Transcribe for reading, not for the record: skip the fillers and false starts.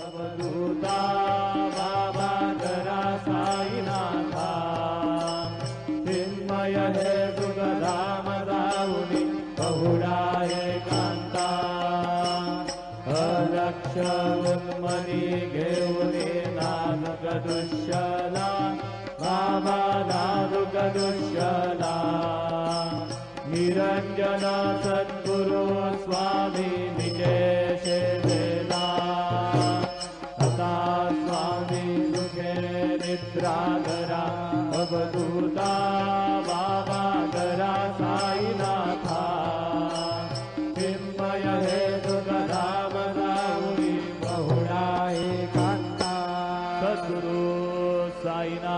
अवधूता बाबा करा साईनाथा चिन्मय हे सुखधाम जाऊनी बहुळा एकांता अलक्ष उन्मनी घेऊनी नानक दुष्यला बाबा नानक दुष्यला निरंजन सद्गुरु स्वामी निजे सेवेला आता स्वामी सुखे निद्रा करा अवधूता बाबा करा साईनाथा चिन्मय हे सुखधाम जाऊनी बहुळा एकांता सद्गुरु साईनाथ